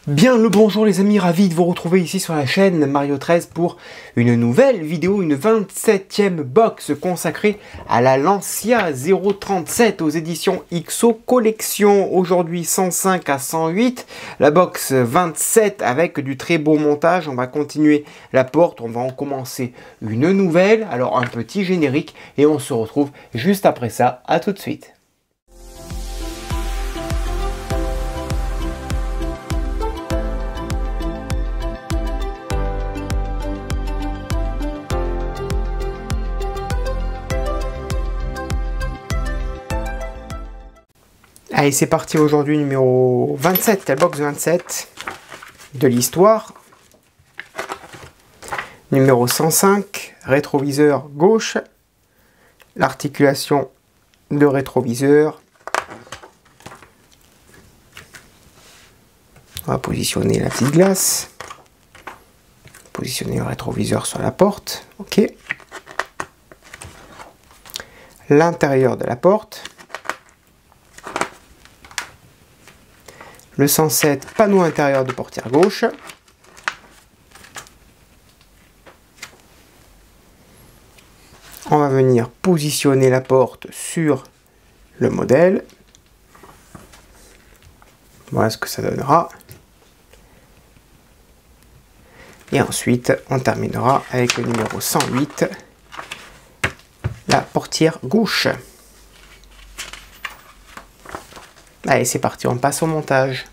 Bien le bonjour les amis, ravi de vous retrouver ici sur la chaîne Mario 13 pour une nouvelle vidéo, une 27e box consacrée à la Lancia 037 aux éditions XO Collection. Aujourd'hui 105 à 108, la box 27 avec du très beau montage. On va continuer la porte, on va en commencer une nouvelle, alors un petit générique et on se retrouve juste après ça. À tout de suite. Allez, c'est parti aujourd'hui, numéro 27, la box 27 de l'histoire. Numéro 105, rétroviseur gauche. L'articulation de rétroviseur. On va positionner la petite glace. Positionner le rétroviseur sur la porte. Ok. L'intérieur de la porte. Le 107, panneau intérieur de portière gauche. On va venir positionner la porte sur le modèle. Voilà ce que ça donnera. Et ensuite, on terminera avec le numéro 108, la portière gauche. Allez, c'est parti, on passe au montage.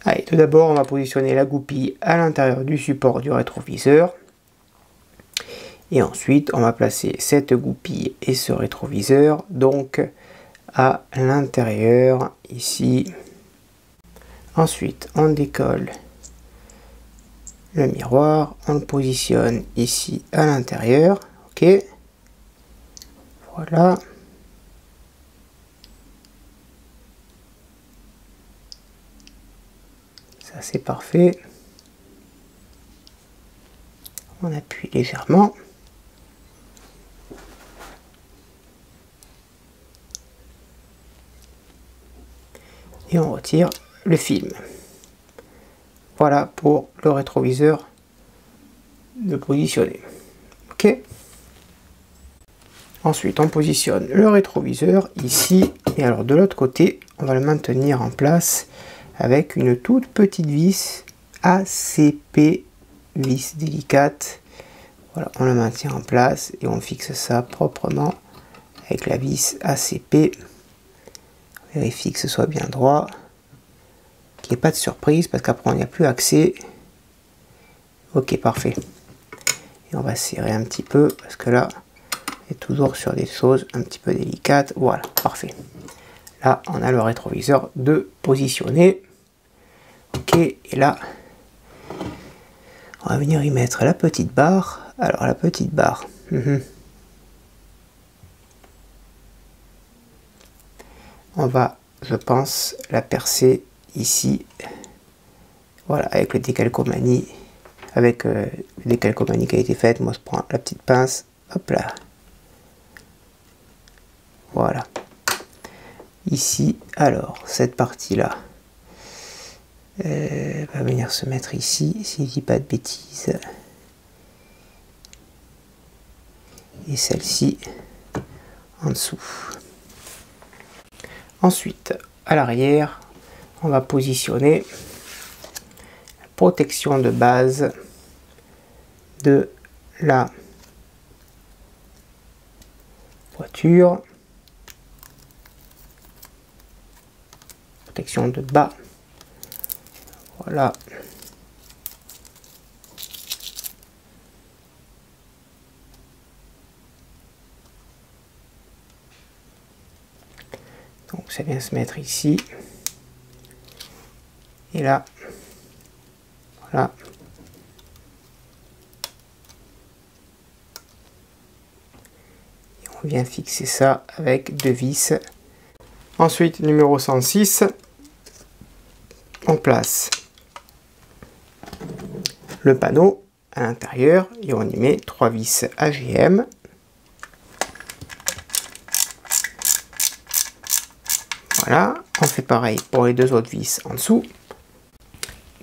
Allez, tout d'abord, on va positionner la goupille à l'intérieur du support du rétroviseur. Et ensuite, on va placer cette goupille et ce rétroviseur, donc, à l'intérieur, ici. Ensuite, on décolle le miroir, on le positionne ici à l'intérieur. Ok. Voilà. Ça c'est parfait. On appuie légèrement. Et on retire le film. Voilà pour le rétroviseur de positionner. Ok. Ensuite, on positionne le rétroviseur ici. Et alors de l'autre côté, on va le maintenir en place avec une toute petite vis ACP, vis délicate. Voilà, on le maintient en place et on fixe ça proprement avec la vis ACP. On vérifie que ce soit bien droit, qu'il n'y ait pas de surprise parce qu'après on n'y a plus accès. Ok, parfait. Et on va serrer un petit peu parce que là, on est toujours sur des choses un petit peu délicates. Voilà, parfait. Là, on a le rétroviseur de positionner. Ok, et là, on va venir y mettre la petite barre. Alors, la petite barre. On va, je pense, la percer ici. Voilà, avec le décalcomanie. Avec le décalcomanie qui a été faite. Moi, je prends la petite pince. Hop là. Voilà. Ici, alors, cette partie-là. Va venir se mettre ici, si je dis pas de bêtises. Et celle-ci en dessous. Ensuite, à l'arrière, on va positionner la protection de base de la voiture. Protection de bas. Voilà. Donc ça vient se mettre ici. Et là. Voilà. Et on vient fixer ça avec deux vis. Ensuite, numéro 106. On place le panneau à l'intérieur et on y met 3 vis AGM. Voilà, on fait pareil pour les deux autres vis en dessous.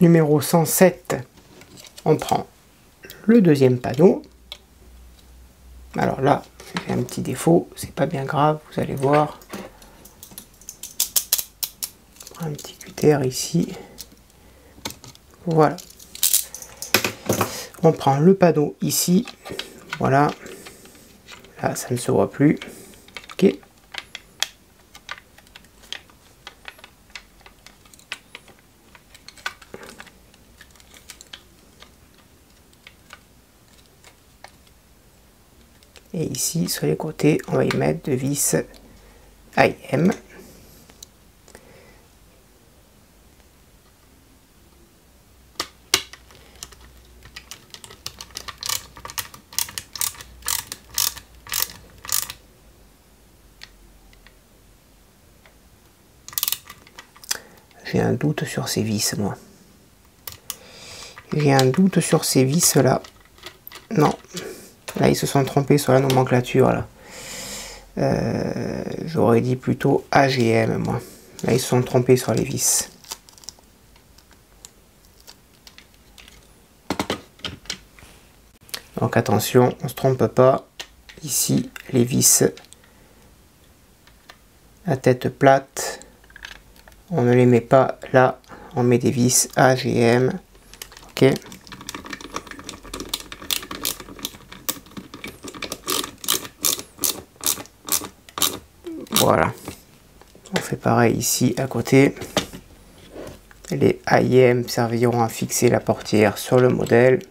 numéro 107, on prend le deuxième panneau. Alors là, j'ai un petit défaut, c'est pas bien grave, vous allez voir. Un petit cutter ici. Voilà. On prend le panneau ici. Voilà. Là, ça ne se voit plus. Ok. Et ici, sur les côtés, on va y mettre de vis IM. J'ai un doute sur ces vis, moi. J'ai un doute sur ces vis là. Non. Là, ils se sont trompés sur la nomenclature, là. J'aurais dit plutôt AGM, moi. Là, ils se sont trompés sur les vis. Donc, attention, on ne se trompe pas. Ici, les vis à tête plate, on ne les met pas là. On met des vis AGM. Ok. Voilà, on fait pareil ici à côté. Les IM serviront à fixer la portière sur le modèle.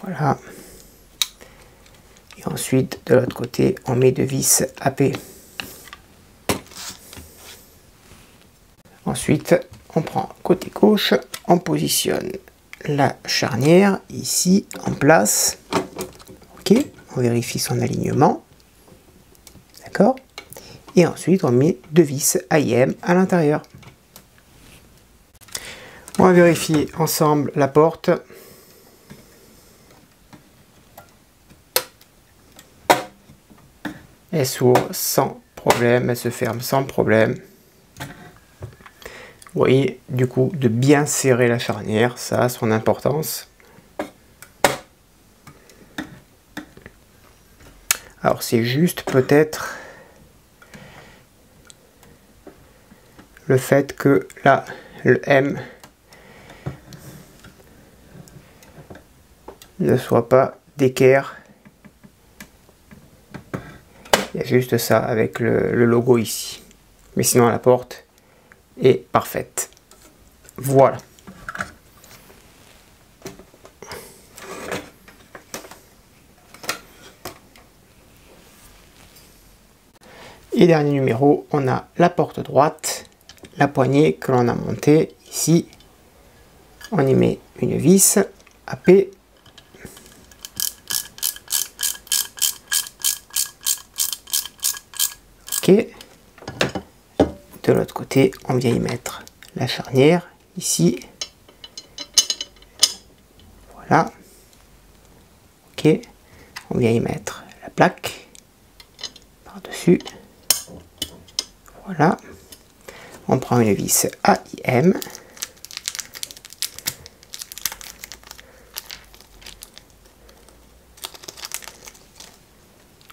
Voilà. Et ensuite, de l'autre côté, on met de vis AP. Ensuite, on prend côté gauche, on positionne la charnière ici en place. Ok, on vérifie son alignement. D'accord. Et ensuite, on met deux vis IM à l'intérieur. On va vérifier ensemble la porte. Elle s'ouvre sans problème, elle se ferme sans problème. Vous voyez, du coup, de bien serrer la charnière, ça a son importance. Alors, c'est juste peut-être le fait que là, le M ne soit pas d'équerre. Il y a juste ça avec le logo ici. Mais sinon, la porte est parfaite. Voilà. Et dernier numéro, on a la porte droite, la poignée que l'on a montée ici. On y met une vis AP. Ok. De l'autre côté, on vient y mettre la charnière ici. Voilà. Ok. On vient y mettre la plaque par-dessus. Voilà. On prend une vis AIM.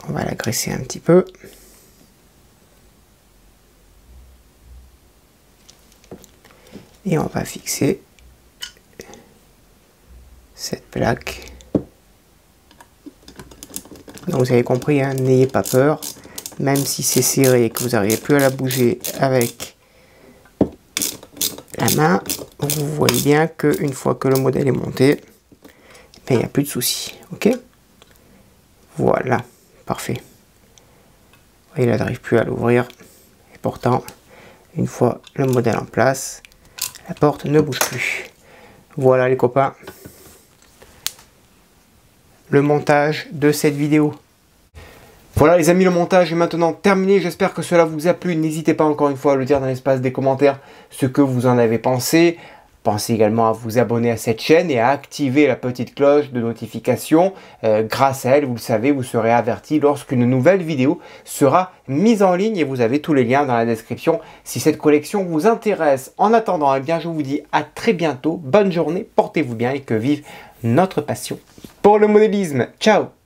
On va la graisser un petit peu. Et on va fixer cette plaque. Donc vous avez compris, hein, n'ayez pas peur. Même si c'est serré et que vous n'arrivez plus à la bouger avec la main, vous voyez bien qu'une fois que le modèle est monté, il n'y a plus de soucis. Ok. Voilà, parfait. Vous voyez, là, je n'arrive plus à l'ouvrir. Et pourtant, une fois le modèle en place, la porte ne bouge plus. Voilà les copains, le montage de cette vidéo. Voilà les amis, le montage est maintenant terminé. J'espère que cela vous a plu. N'hésitez pas encore une fois à le dire dans l'espace des commentaires ce que vous en avez pensé. Pensez également à vous abonner à cette chaîne et à activer la petite cloche de notification. Grâce à elle, vous le savez, vous serez averti lorsqu'une nouvelle vidéo sera mise en ligne et vous avez tous les liens dans la description si cette collection vous intéresse. En attendant, eh bien, je vous dis à très bientôt. Bonne journée, portez-vous bien et que vive notre passion pour le modélisme. Ciao!